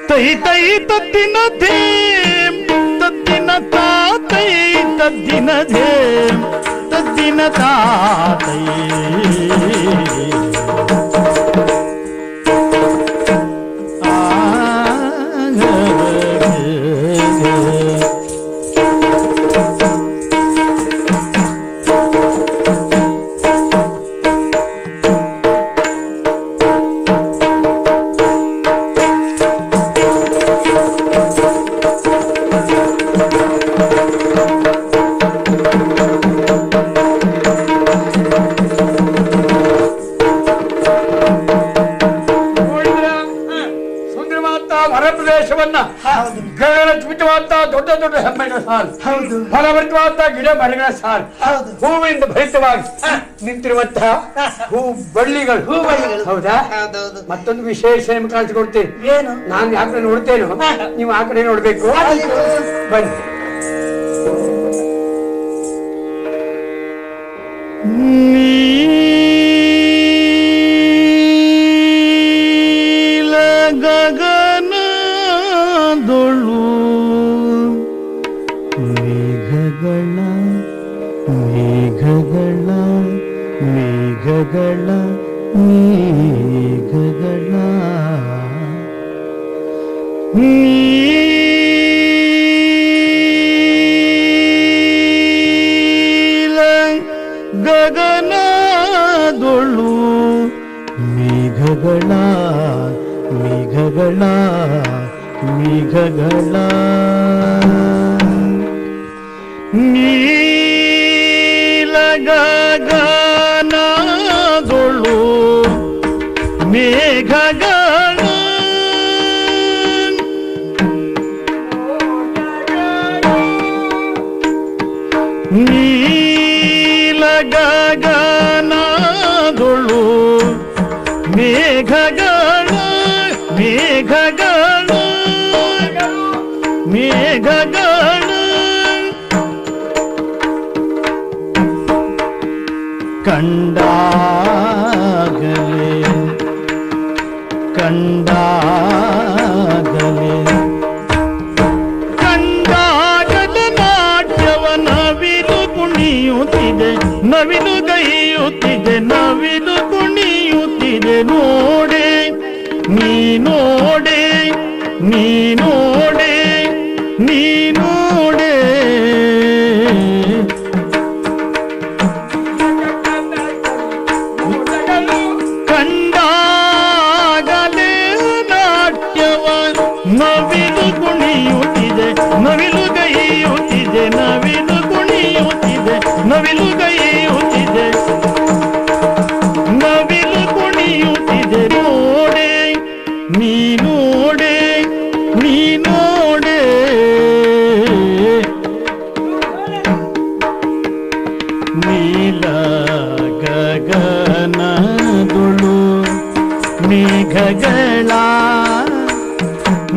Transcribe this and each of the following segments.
ತೈ ತೈ ತದ್ದಿನ ಧೇಂ ತದ್ದಿನ ತಾತೈ ತದ್ದಿನ ಧೇಂ ತದ್ದಿನ ತಾತೈ ದೊಡ್ಡ ದೊಡ್ಡ ಹೆಮ್ಮೆಗಳ ಸಾಲು, ಫಲಭರಿತವಾದ ಗಿಡ ಮರಗಳ ಸಾಲು, ಹೂವಿಂದ ಭರಿತವಾಗಿ ನಿಂತಿರುವಂತಹ ಹೂ ಬಳ್ಳಿಗಳು. ಹೌದಾ? ಮತ್ತೊಂದು ವಿಶೇಷ ನಿಮ್ಗೆ ಕಾಣಿಸಿಕೊಡ್ತೇನೆ. ನಾನು ಆ ಕಡೆ ನೋಡ್ತೇನೋ, ನೀವು ಆ ಕಡೆ ನೋಡ್ಬೇಕು. ಬನ್ನಿ. ಗಗನದೊಳು ಮೇಘಗಳ ಮೇಘಗಳ ಮೇಘಗಳ ಮೇಘಗಳ ನೀಲ ಗಗನದೊಳು ಮೇಘಗಳ ಮೇಘಗಳ ಮೇಘಗಳ ನೀಲ ಗಗನದೊಳು ಮೇಘಗಳ ನೀಲ ಗಗನದೊಳು ಮೇಘಗಳ ಮೇಘಗಳ ಮೇಘಗಳ ಕಂಡಾಗಲೇ ಕಂಡಾಗಲೇ ಕಂಡಾಗಲೇ ನಾಟ್ಯವ ನವಿಲು ಕುಣಿಯುತ್ತಿದೆ ನವಿಲು ಗೈಯುತ್ತಿದೆ ನವಿಲು ಕುಣಿಯುತ್ತಿದೆ ನೋಡೆ ನೀ ನೋಡೆ ನೀ ನೋಡೆ ನೀ ನೋಡೆ ಕಂಡಾಗಲೇ ನಾಟ್ಯವ ನವಿಲು ಕುಣಿಯುತ್ತಿದೆ ನವಿಲು ಗೈಯುತ್ತಿದೆ ನವಿಲು ಕುಣಿಯುತ್ತಿದೆ ನವಿಲು ಗೈಯುತ್ತಿದೆ ನವಿಲು ಕುಣಿಯುತ್ತಿದೆ ನೋಡೆ ನೀ ನೋಡೆ ನೀ ನೋಡೆ ನೀಲ ಗಗನದೊಳು ಮೇಘಗಳ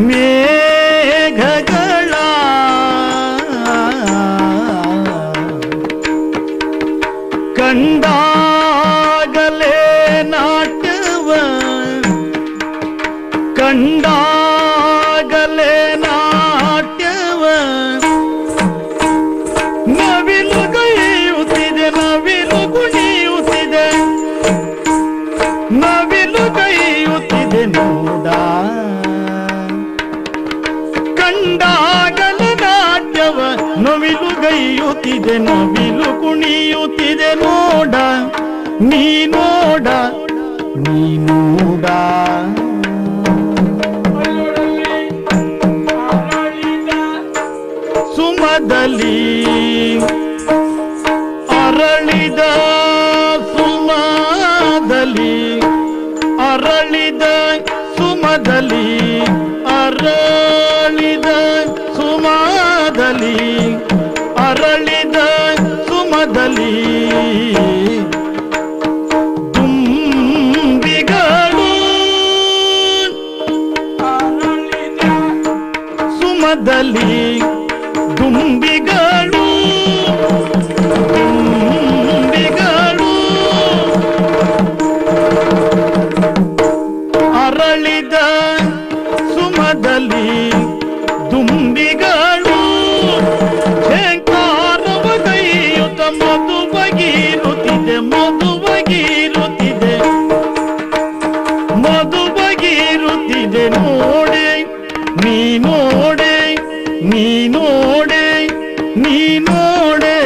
ಮೇಘಗಳ ಕಂಡಾಗಲೇ ನಾಟ್ಯವ ಕಂಡಾಗಲೇ ನಾಟ್ಯವ ನವಿಲು ಗೈಯುತ್ತಿದೆ ನವಿಲು ಕುಣಿಯುತ್ತಿದೆ ನವಿಲು ಗೈಯುತ್ತಿದೆ ನೋಡ ಕಂಡಾಗಲೇ ನಾಟ್ಯವ ನವಿಲು ಗೈಯುತ್ತಿದೆ ನವಿಲು ಕುಣಿಯುತ್ತಿದೆ ನೋಡ ನೀ ನೋಡ ನೀ ನೋಡ ಸುಮದಲ್ಲಿ ಅರಳಿದ ಸುಮದಲ್ಲಿ ಅರಳಿದ ಸುಮದಲ್ಲಿ ಅರಳಿದ ಸುಮದಲ್ಲಿ ಅರಳಿದ ಸುಮದಲ್ಲಿ ದುಂಬಿಗಳು ಸುಮದಲ್ಲಿ ದುಂಬಿಗಳು ದುಂಬಿಗಳು ಅರಳಿದ ಸುಮ ಸುಮದಲ್ಲಿ ದುಂಬಿಗಳು ಝೇಂಕಾರವ ಕೈಯುತ ಮಧುಬಗಿರುತ್ತಿದೆ ಮಧುಬಗಿರುತ್ತಿದೆ ಮಧುಬಗಿರುತ್ತಿದೆ ನೋಡೆ ನೀ ನೋಡೆ ನೀ ನೋಡೆ ನೀ ನೋಡೆ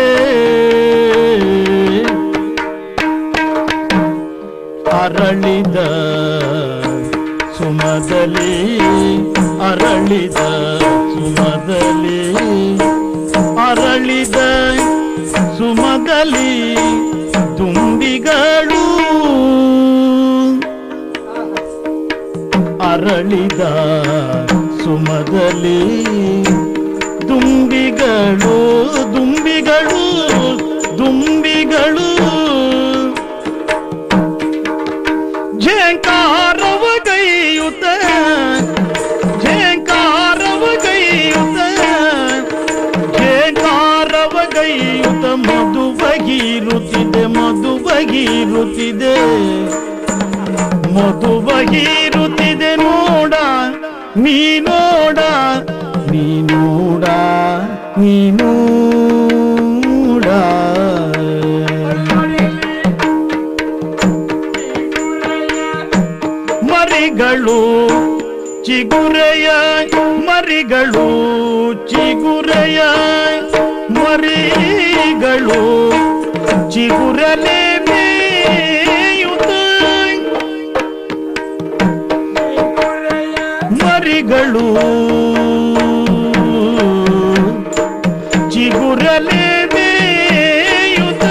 ಅರಳಿದ ಸುಮದಲ್ಲಿ ಅರಳಿದ ಸುಮದಲ್ಲಿ ಅರಳಿದ ಸುಮದಲ್ಲಿ ದುಂಬಿಗಳು ಅರಳಿದ ಸುಮದಲ್ಲಿ ದುಂಬಿಗಳು ದುಂಬಿಗಳು ದುಂಬಿಗಳು ಝೇಂಕಾರವ ಗೈಯುತ ಝೇಂಕಾರವ ಗೈಯುತ ಝೇಂಕಾರವ ಗೈಯುತ ಮಧುಬಗಿರುತ್ತಿದೆ ಮಧುಬಗಿರುತ್ತಿದೆ ಮಧುಬಗಿರುತ್ತಿದೆ ನೋಡ ನೀ ನೋಡ ನೀ ನೋಡ ನೀ ನೋಡ ಮರಿಗಳು ಚಿಗುರೆಯ ಮರಿಗಳು ಚಿಗುರೆಯ ಮರಿಗಳು ಚಿಗುರಲೆ ಮೇಯುತ್ತ ಮರಿಗಳು ಚಿಗುರಲೆ ಮೇಯುತ್ತ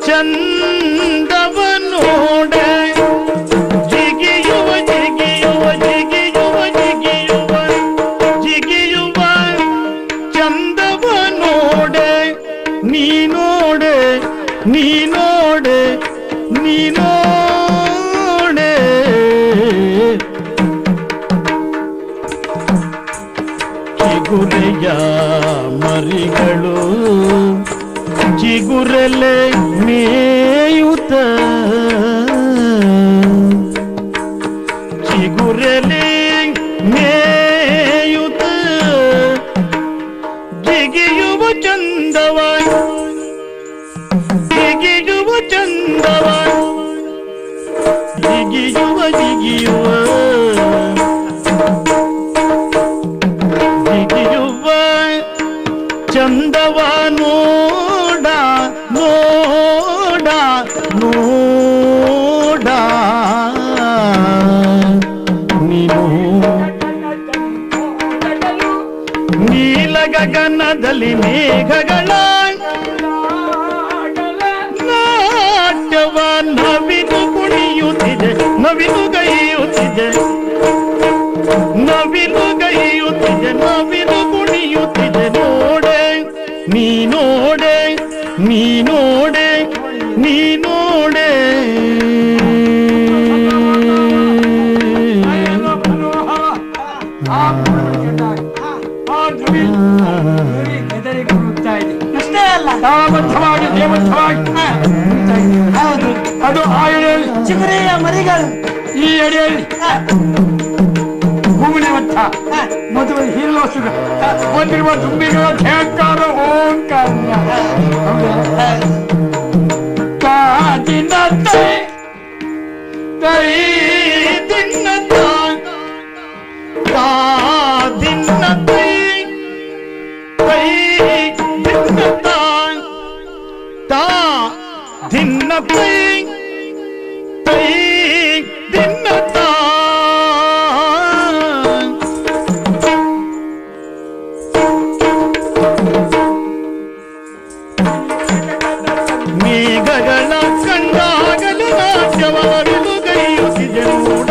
ಚಂದವ ನೋಡೆ ಜಿಗಿಯುವ ಜಿಗಿಯುವ ಜಿಗಿಯುವ ಜಿಗಿಯುವ ಜಿಗಿಯುವ ಚಂದವ ನೋಡೆ ನೀ ನೋಡೆ ನೀ ನೋಡೆ ನೀ ನೋಡೆ ಚಿಗುರೆಯ ಮರಿಗಳು ಚಿಗುರಲೆ ಮೇಯುತ್ತ ಚಿಗುರಲೆ ಮೇಯುತ್ತ ಜಿಗಿಯುವ ಚಂದವ ಜಿಗಿಯುವ ಚಂದವ ಜಿಗಿಯುವ ಜಿಗಿಯುವ ಜಿಗಿಯುವ ಚಂದವ ನೋಡ ನೋಡ ನೋಡ ನೀನು ನೀಲ ಗಗನದಲ್ಲಿ ಮೇಘಗಳ ನಾಟ್ಯವ ನವಿಲು ಕುಣಿಯುತ್ತಿದೆ ನವಿಲು ಗೈಯುತ್ತಿದೆ ನವಿಲು ಗೈಯುತ್ತಿದೆ ನವಿಲು ಕುಣಿಯುತ್ತಿದೆ ನೋಡೆ ನೀ ನೋಡೆ ನೀ ನೋಡೆ ನೀ ನೋಡೆ ಅಷ್ಟೇ ಅಲ್ಲ ತಾಬದ್ಧವಾಗಿ ದೇವಸ್ಥವಾಗಿ ಹೌದು ಅದು ಆ ಎಡೆಯಲ್ಲಿ ಚಿಗುರೆಯ ಮರಿಗಳು ಈ ಎಡೆಯಲ್ಲಿ ಭೂಮಿನ ಮಟ್ಟ ಮದುವೆ ಹೀರುವ ಸುಖ ಬಂದಿರುವ ದುಂಬಿಗಳ ಝೇಂಕಾರ ಓಂಕಾರ ಕಾದಿನತೆ ತೈ ದಿನ್ನತ ದಿನ್ನತೈ ತೈ ದಿನ್ನತ ತಾ ದಿನ್ನತೈ ತೈ ದಿನ್ನತ ಮೇಘಗಳ ಕಂಡಾಗಲು ನಾಟ್ಯವಾಗಲು ಗೈಯುತ್ತಿದೆ ನೋಡ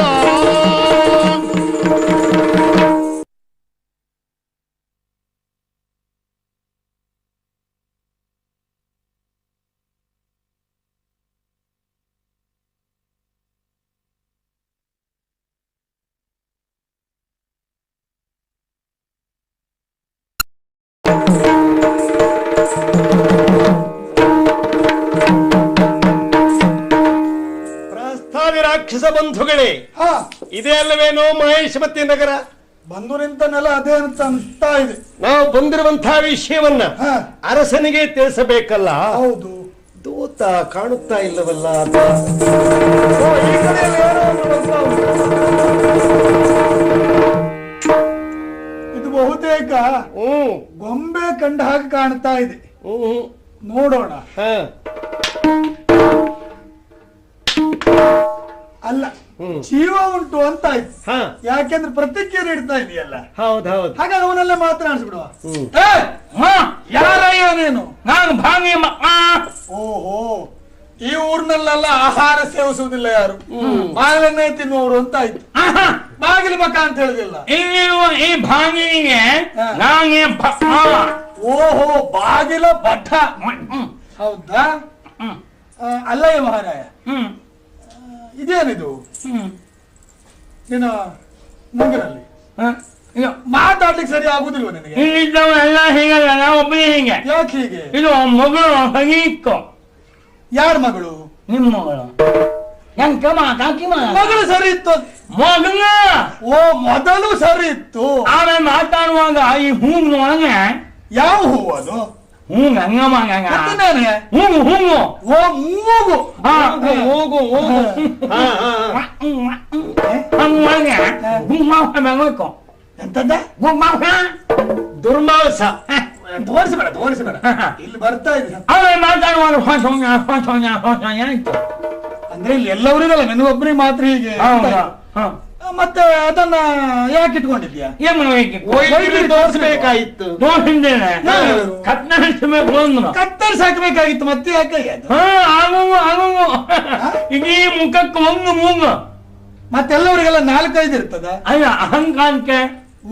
ರಸಬಂಧುಗಳೇ, ಹಾ ಇದೇ ಅಲ್ಲವೇನೋ ಮಹೇಶಮತಿ ನಗರ? ಬಂದು ನಿಂತ ನೆಲ ಅದೇ ಅಂತ ಅನಿಸ್ತಾ ಇದೆ. ನಾವು ಬಂದಿರುವಂತಹ ವಿಷಯವನ್ನ ಹಾ ಅರಸನಿಗೆ ತಿಳಿಸಬೇಕಲ್ಲ. ಹೌದು. ದೂತ ಕಾಣುತ್ತಾ ಇಲ್ಲವಲ್ಲ? ಓ, ಈ ಕಡೆಯಲ್ಲಿ ಯಾರೋ ಒಬ್ರು ಬರ್ತಾ ಉಂಟು. ಇದು ಬಹುತೇಕ ಗೊಂಬೆ ಕಂಡ ಹಾಗೆ ಕಾಣ್ತಾ ಇದೆ. ನೋಡೋಣ. ಹಾ ಅಲ್ಲ, ಜೀವ ಉಂಟು ಅಂತ ಆಯ್ತು. ಹಾ ಯಾಕೆಂದ್ರೆ ಪ್ರತಿಕ್ರಿಯೆ ನೀಡ್ತಾ ಇದೆಯಲ್ಲ, ಹೌದೌದು. ಹಾಗಾಗಿ ಅವನಲ್ಲೇ ಮಾತನಾಡಿಸ್ಬಿಡುವ. ಯಾರಯ್ಯ ನೀನು? ನಾನು ಭಾಂಗಿ ಓಹೋ, ಈ ಊರಿನಲ್ಲೆಲ್ಲ ಆಹಾರ ಸೇವಿಸುವುದಿಲ್ಲ ಯಾರು, ಬಾಗಿಲನ್ನೇ ತಿನ್ನುವವರು ಅಂತ ಆಯ್ತು. ಬಾಗಿಲು ಮಕ ಅಂತ ಹೇಳುದಿಲ್ಲ. ಇಲ್ಲಿರುವ ಈ ಭಾಂಗಿನಿಗೆ ನಾನೇ ಓಹೋ, ಬಾಗಿಲ ಭಟ್ಟ. ಹೌದಾ? ಅಲ್ಲಯ್ಯ ಮಹಾರಾಯ, ಇದೇನಿದು ನಿನ್ನ ಮುಂಗಿನಲ್ಲಿ ಮಾತಾಡ್ಲಿಕ್ಕೆ ಸರಿ ಆಗುದಿಲ್ವ ನಿನಗೆ? ಇಲ್ಲಿದ್ದವರೆಲ್ಲ ಹೀಗಲ್ಲ, ನಾವು ಒಬ್ಬನೇ ಹೀಗೆ. ಯಾಕೆ ಹೀಗೆ? ಇದು ಮಗಳು ಹಗೀಕು. ಯಾರ ಮಗಳು? ನಿಮ್ಮ ಮಗಳು. ಮಗಳು ಸರಿ ಇತ್ತು. ಮಗಳ ಓ, ಮೊದಲು ಸರಿ ಇತ್ತು. ಆಮೇಲೆ ಮಾತಾಡುವಾಗ ಈ ಹೂವು ಒಳಗೆ ಯಾವ ಹೂವು ಅದು? ಹೂವು ಹಂಗಮ್ಮ ಹೂವು ಹೂವು. ಓ, ಮೂಗು. ಹೋಗು ಹೋಗು ಹಂಗೆ ಗುಮ್ಮಾಂಸ ಬೆಳಕು. ಎಂತದ್ದ? ಗುಮ್ಮಾಂಸ ದುರ್ಮಾಂಸ. ತೋರಿಸಬೇಡ ತೋರಿಸಬೇಡ, ಇಲ್ಲಿ ಬರ್ತಾ ಇದೆ. ಆಮೇಲೆ ಮಾತಾಡುವಾಗ ಹೊಸೋಣ ಹೊಸೋಣ ಹೊಸೋಣ ಆಯ್ತು. ಅಂದ್ರೆ ಇಲ್ಲಿ ಎಲ್ಲವರಿಗಲ್ಲ, ನನಗೊಬ್ಬರಿಗೆ ಮಾತ್ರ ಹೀಗೆ. ಮತ್ತೆ ಅದನ್ನ ಯಾಕೆ ಇಟ್ಕೊಂಡಿದ್ಯಾ? ಏನ್ ವೈದ್ಯರಿಗೆ ತೋರಿಸಬೇಕಾಯಿತು. ತೋರಿಸಿದ್ದೇನೆ, ಕತ್ತರಿಸಬೇಕು ಅಂದ್ರು. ಕತ್ತರಿಸಾಕಬೇಕಾಗಿತ್ತು, ಮತ್ತೆ ಯಾಕೆ ಅದು? ಆಗುವು ಆಗುವು ಇಡೀ ಮುಖಕ್ಕೆ ಒಂದು ಮೂಗು. ಮತ್ತೆಲ್ಲವರಿಗೆಲ್ಲ 4-5 ಇರ್ತದ? ಅಲ್ಲ, ಅಹಂಕಾರಕ್ಕೆ.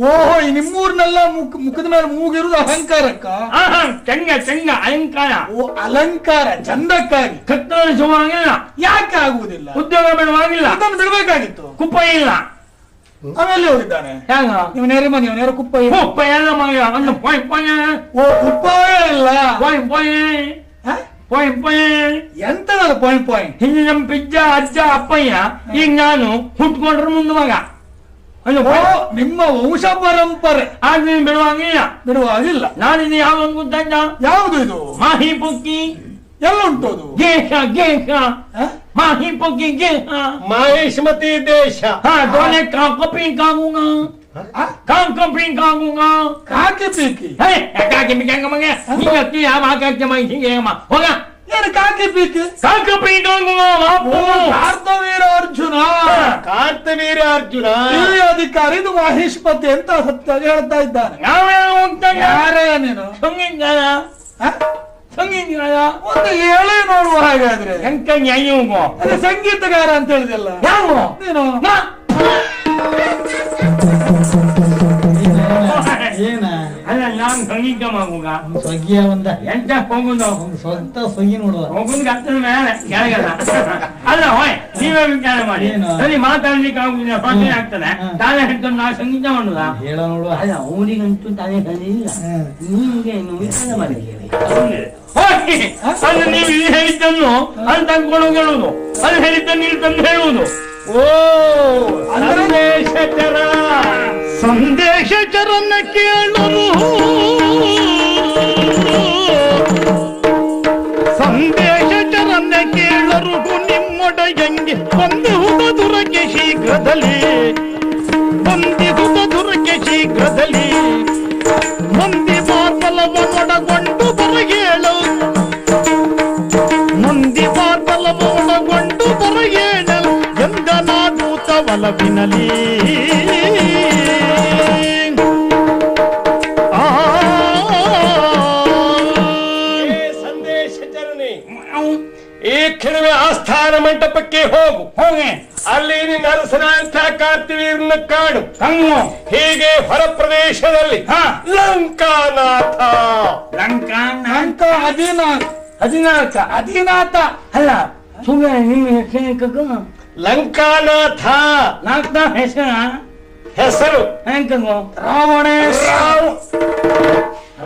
ಓಹೋ, ಈ ನಿಮ್ಮೂರ್ನೆಲ್ಲ ಮುಖದ ಮೇಲೆ ಮೂಗಿರುವುದು ಅಹಂಕಾರಕ್ಕ? ಚೆಂಗ ಚೆಂಗ ಅಲಂಕಾರ. ಓ, ಅಲಂಕಾರ, ಚಂದಕ್ಕಾಗಿ. ಕತ್ತರಿಸುವಾಗಿಲ್ಲ. ಯಾಕೆ ಆಗುವುದಿಲ್ಲ? ಉದ್ಯೋಗ ಬಿಡುವಾಗಿಲ್ಲ. ಅದನ್ನು ಬಿಡಬೇಕಾಗಿತ್ತು. ಕುಪ್ಪ ಇಲ್ಲ. ಆಮೇಲೆ ಹೋಗಿದ್ದಾನೆ ಹೇಗ? ನೀವು ನೇರ ಮನೆ, ನೇರ ಕುಪ್ಪ ಇಲ್ಲ. ಕುಪ್ಪ ಎಲ್ಲ ಮಗ ಒಂದು ಪೊಯ್ ಪೊಯ್. ಓ, ಕುಪ್ಪವೇ ಇಲ್ಲ. ಪೊಯ್ ಪೊಯ್ ಪೊಯ್ ಪೊಯ್. ಎಂತದಲ್ಲ ಪೊಯ್ ಪೊಯ್? ಹಿಂದೆ ನಮ್ಮ ಪಿಜ್ಜ ಅಜ್ಜ ಅಪ್ಪಯ್ಯ, ಈಗ ನಾನು ಹುಟ್ಕೊಂಡ್ರೆ ಮುಂದೆ ಮಗ. ನಿಮ್ಮ ವಂಶ ಪರಂಪರೆ ಆದ್ರೆ ಬಿಡುವಾಗಿಲ್ಲ. ಬಿಡುವಾಗಿಲ್ಲ. ನಾನಿದು ಯಾವ ಒಂದು ಗೊತ್ತಂಡ? ಯಾವುದು ಇದು? ಮಾಹಿ ಪೊಕ್ಕಿ. ಎಲ್ಲ ಉಂಟು ಅದು? ಗೇಹ ಗೇಹ ಮಾಹಿ ಪೊಕ್ಕಿ ಗೇಹ. ಮಹೇಶಮತಿ ದೇಶ. ದೋನೆ ಕಾಕಪಿ ಕಾಗುಂಗ ಕಾಕಪಿ ಕಾಗುಂಗ ಕಾಕಿ ಪೀಕಿ. ಕಾಕಿ ಪಿ ಕಾಂಗ ಮಗ ನೀ ಯಾವ ಕಾಕಿ ಮೈ ಹಿಂಗೆ ಹೋಗ. ಏನು ಕಾಕಿ ಪೀಕಿ? ಕಾಕಪಿ ಕಾಗುಂಗ. ಕಾರ್ತವೀರ ಅರ್ಜುನ. ಕಾರ್ತವೀರ ಅರ್ಜುನ ಹಿರಿಯ ಅಧಿಕಾರಿ, ಇದು ಮಹೇಶ್ಪತಿ ಅಂತ ಸತ್ಯ ಹೇಳ್ತಾ ಇದ್ದಾನೆ. ಯಾರೇ ನೀನು? ಸಂಗೀತ ಸಂಗೀತಗಾರ. ಒಂದು ಹೇಳಿ ನೋಡುವ. ಹಾಗಾದ್ರೆ ಎಂಕ ನ್ಯಾಯ ಅದೇ ಸಂಗೀತಗಾರ ಅಂತ ಹೇಳಿದಲ್ಲ ಯಾವ ನೀನು? ಏನ ಅಲ್ಲ, ನಾನು ಸಂಗೀತ ಮಗುಗ ಸ್ವಗ್ಗಿಯ ಒಂದ ಎಂತ ಹೋಗುದು ಸ್ವಂತ ಸ್ವಗಿ ನೋಡುವ ಹೋಗುದು ಅತ್ತನ ಮೇಲೆ ಕೆಳಗಲ್ಲ. ಅಲ್ಲ ಹೋಯ್, ನೀವೇ ವಿಚಾರ ಮಾಡಿ. ಸರಿ, ಮಾತಾಡ್ಲಿಕ್ಕೆ ಆಗುದಿಲ್ಲ, ಪ್ರಶ್ನೆ ಆಗ್ತದೆ. ತಾನೇ ಹೇಳ್ಕೊಂಡು ನಾವು ಸಂಗೀತ ಮಾಡುದ? ಹೇಳ ನೋಡುವ. ಅಲ್ಲ, ಅವನಿಗಂತೂ ತಾನೇ ಹೇಳಿಲ್ಲ. ನಿಮ್ಗೆ ವಿಚಾರ ಮಾಡಿದ್ದೀರಿ. ಅಲ್ಲಿ ನೀವು ಇಲ್ಲಿ ಹೇಳಿದ್ದನ್ನು ಅಲ್ಲಿ ತಂದ್ಕೊಂಡು ಹೇಳುವುದು, ಅಲ್ಲಿ ಹೇಳಿದ್ದನ್ನು ಇಲ್ಲಿ ತಂದು ಹೇಳುವುದು. ಓ, ಸಂದೇಶಚರ. ಸಂದೇಶಚರನ್ನ ಕೇಳರು, ಸಂದೇಶಚರನ್ನ ಕೇಳರು. ನಿಮ್ಮೊಡೆಯಂಗೆ ಬಂದಿಹುದ ದುರಗೆ ಶೀಘ್ರದಲ್ಲಿ, ಬಂದಿಹುದ ದುರಗೆ ಶೀಘ್ರದಲ್ಲಿ. ಮಂದಿ ಬಾರ್ಬಲವನ್ನೊಡಗೊಂಡು ಬರಗೇಳು, ಮಂದಿ ಬಾರ್ಬಲವನ್ನೊಡಗೊಂಡು ಬರಗೇಳಲು ಎಂದನಾದೂತ ಒಲವಿನಲಿ. ಸಂದೇಶಚರನೆ, ಈ ಕ್ಷಣವೇ ಆಸ್ಥಾನ ಮಂಟಪಕ್ಕೆ ಹೋಗು. ಹೋಗಿ ಅಲ್ಲಿ ನಿನ್ನ ಅರಸನ ಅಂತ ಕಾರ್ತಿವೀರನ್ನ ಕಾಡು. ಹೀಗೆ ಹೊರ ಪ್ರದೇಶದಲ್ಲಿ ಲಂಕಾನಾಥ. ಲಂಕ ಅಧಿನಾಥ ಅಧಿನಾಥ ಅಲ್ಲ, ಸುಮ್ಮನೆ ನಿಮ್ಮ ಹೆಸರು ಲಂಕಾನಾಥ ನಾಲ್ಕ ಹೆಸರ ಹೆಸರು. ಹೆಂಕಂಗು ರಾವಣೇಶ.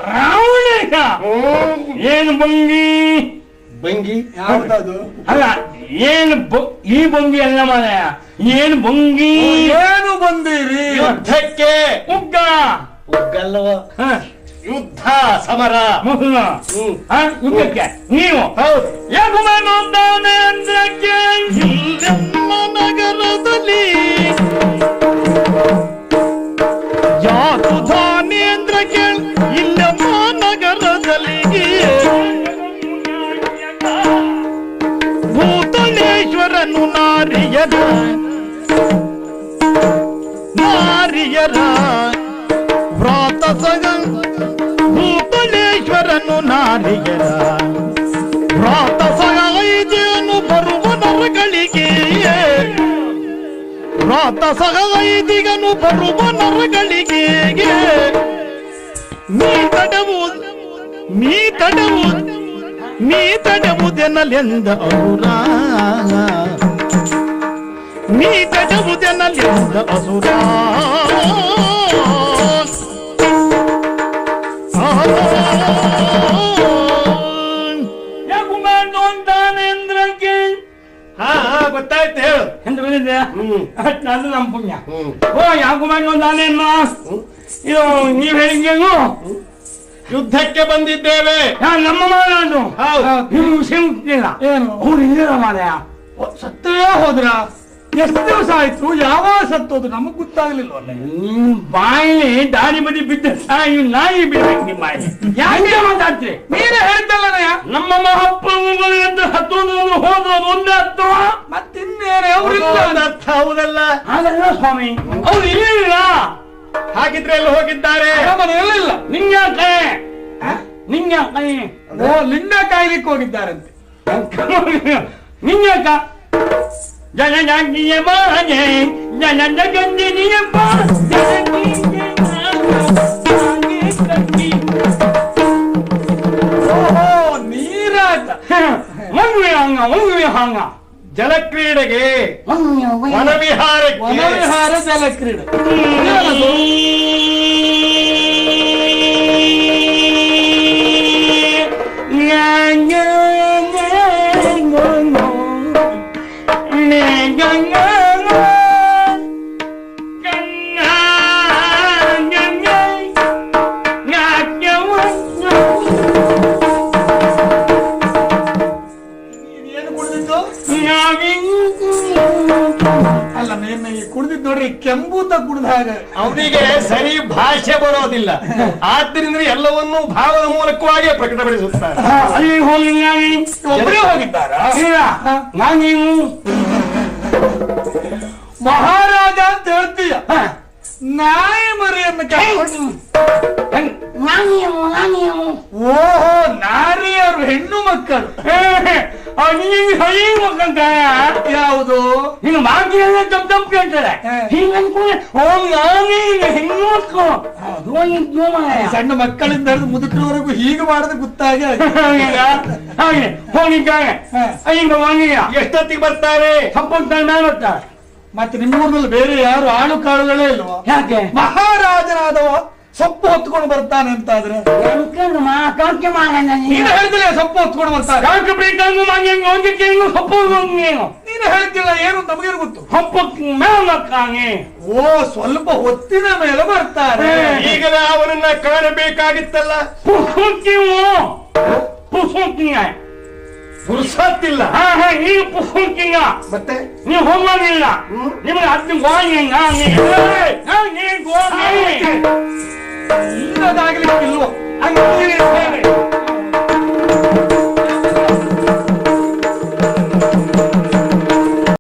ರಾವಣೇಶ. ಏನು ಬಂಗಿ ಭಂಗಿ ಯಾವ್ದದು? ಅಲ್ಲ ಏನು ಈ ಭಂಗಿ ಅಲ್ಲ ಮಾರಾಯ, ಏನು ಭಂಗಿ? ಏನು ಬಂದಿರಿ? ಯುದ್ಧಕ್ಕೆ. ಉಗ್ಗ ಉಗ್ಗಲ್ಲವ, ಯುದ್ಧ ಸಮರ. ಯುದ್ಧಕ್ಕೆ ನೀವು ಹೌದು. ಯಗುಮನೋದ್ದಾನೇಂದ್ರಕ್ಕೆ ಇಲ್ಲೆಮ್ಮ ನಗರದಲ್ಲಿ ಯಾಸುಧಾನೇಂದ್ರ ಕೇಳ್ ಇಲ್ಲೆಮ್ಮ ನಗರದಲ್ಲಿ ಭೂತಳೇಶ್ವರನು ನಾರಿಯರ ವ್ರಾತ ಸಗ ಭೂತಳೇಶ್ವರನು ನಾರಿಯರ ವ್ರಾತ ಸಹಾಯನು ಬರುವ ನರಗಳಿಗೆ ವ್ರಾತ ಸಹಾಯದಿಗನು ಬರುವ ನರಗಳಿಗೆ ನೀ ತಡವುದೆನಲೆಂದ ಅಸುರ ನೀ ತಡವುದೆನಲೆಂದ ಅಸುರ ಯಗುಮನೋದ್ದಾನೇಂದ್ರಕ್ಕೆ ಗೊತ್ತಾಯ್ತು, ಹೇಳು. ಎಂದು ಬಂದಿದ್ದೆ. ಅದು ನಮ್ಮ ಪುಣ್ಯ. ಓ ಯಗುಮನೋದ್ದಾನೇನ ಇದು ನೀವ್ ಹೇಳಿದ್ದೇನು? ಯುದ್ಧಕ್ಕೆ ಬಂದಿದ್ದೇವೆ. ನಮ್ಮ ಮಾತು ಹೌದು. ನೀವು ವಿಷಯ ಗೊತ್ತಿಲ್ಲ. ಏನು? ಅವ್ರು ಇಲ್ಲಿರ ಮಾರಾಯ. ಸತ್ತೇ ಹೋದ್ರ? ಎಷ್ಟು ದಿವಸ ಆಯ್ತು? ಯಾವಾಗ ಸತ್ತೋದು ನಮಗ್ ಗೊತ್ತಾಗ್ಲಿಲ್ವಲ್ಲ. ನಿಮ್ ಬಾಯಿ ದಾರಿ ಬದಿ ಬಿದ್ದ ಸಾಯಿ ನಾಯಿ ಬಿಡ್ಬೇಕು ನಿಮ್ಮ ಬಾಯಿ. ಯಾಕೆ ಮಾತಾಡ್ತೀರಿ? ನೀನೇ ಹೇಳ್ತಲ್ಲನಯ್ಯ. ನಮ್ಮ ಮಹಾಪ್ರಭುಗಳು ಎಂದು ಹತ್ತೋದು ಹೋದ್ರು ಒಂದೇ ಹತ್ತು. ಮತ್ತಿನ್ನೇನೆ ಅವ್ರಿಲ್ಲ. ಅರ್ಥ ಹೌದಲ್ಲ. ಹಾಗಲ್ಲ ಸ್ವಾಮಿ, ಅವ್ರು ಇಲ್ಲಿಲ್ಲ. ಹಾಗಿದ್ರೆ ಎಲ್ಲ ಹೋಗಿದ್ದಾರೆ. ಮನೆಯಲ್ಲಿಲ್ಲ. ನಿಂಗ್ಯಾಕೆ ನಿಂಗ್ಯಾಕೆ ಓ, ಲಿಂಗ ಕಾಯ್ಲಿಕ್ಕೆ ಹೋಗಿದ್ದಾರಂತೆ. ನಿಂಗ್ಯಾಕ ಜನಜಾತಿಯ ಬಾಜೆ ಜನದ ಗಂಜಿನಿಯ ಓಹೋ, ನೀರಾಟ. ಮಗುವೆ ಹಂಗ ಜಲಕ್ರೀಡೆಗೆ, ವನವಿಹಾರಕ್ಕೆ. ವನವಿಹಾರ ಜಲಕ್ರೀಡೆ. ಏನದು? ಏನು ಕುಡಿದಿದ್ದು? ಅಲ್ಲ, ನೀನು ಕುಡಿದಿದ್ದು ನೋಡ್ರಿ, ಕೆಂಬೂತ ಕುಡ್ದ ಹಾಗೆ. ಅವರಿಗೆ ಸರಿ ಭಾಷೆ ಬರೋದಿಲ್ಲ, ಆದ್ದರಿಂದ ಎಲ್ಲವನ್ನೂ ಭಾವದ ಮೂಲಕವಾಗಿ ಪ್ರಕಟಪಡಿಸುತ್ತಾರೆ. ಅಲ್ಲಿ ಹೋಗಿ ಒಬ್ಬರೇ ಹೋಗಿದ್ದಾರಾ? ನಾನೇನು ಮಹಾರಾಜ ಅಂತ ಹೇಳ್ತೀಯ. ನಾಯಿ ಮರಿಯನ್ನು ಕರ್ಕೊಂಡು. ಓಹೋ, ನಾರಿಯರು ಹೆಣ್ಣು ಮಕ್ಕಳು. ಯಾವುದು? ಹಿಂಗ ಬಾಕಿಯೆಲ್ಲ ತಪ್ಪು ತಪ್ಪು ಕೇಳ್ತಾರೆ. ಹಿಂಗ ಅನ್ಕೊಂಡೆ ನಾನೇ ಹೆಣ್ಣು ಸಣ್ಣ ಮಕ್ಕಳಿಂದ ಹಿಡಿದು ಮುದುಕರವರೆಗೂ ಹೀಗೆ ಮಾಡಿದ್ರೆ ಗೊತ್ತಾಗಿ ಹಾಗೆ ಹೋಗಿದ್ದಾರೆ. ಈಗ ಬಂದಿಲ್ಲ. ಎಷ್ಟೊತ್ತಿಗೆ ಬರ್ತಾರೆ? ಸಂಪೂರ್ಣ ಮೇಲೆ ಬರ್ತಾರೆ. ಮತ್ತೆ ನಿಮ್ಮೂರಿನಲ್ಲಿ ಬೇರೆ ಯಾರು ಆಳು ಕಾಳುಗಳೇ ಇಲ್ವಾ? ಯಾಕೆ ಮಹಾರಾಜನಾದವ ಸೊಪ್ಪು ಹೊತ್ಕೊಂಡು ಬರ್ತಾನೆ ಅಂತಾದ್ರೆ ನೀನು ಹೇಳ್ತಿಲ್ಲ ಸೊಪ್ಪು ಹೊತ್ಕೊಂಡು ಬರ್ತಾನೆ. ನೀನು ಹೇಳ್ತಿಲ್ಲ, ಏನು ನಮಗೇನು ಗೊತ್ತು? ಓ, ಸ್ವಲ್ಪ ಹೊತ್ತಿನ ಮೇಲೆ ಬರ್ತಾರೆ. ಈಗಲೇ ಅವರನ್ನ ಕಾಣಬೇಕಾಗಿತ್ತಲ್ಲ. ಪುರುಸತ್ತಿಲ್ಲ. ಈಗ ಪುಸ್ತಕಿಂಗ ಮತ್ತೆ ನೀವು ಹೋಗೋದಿಲ್ಲ. ನಿಮ್ಗೆ ಹತ್ತು ಗೋಂಗ ಇಲ್ಲದಾಗ್ಲಿಕ್ಕಿಲ್ವೋ?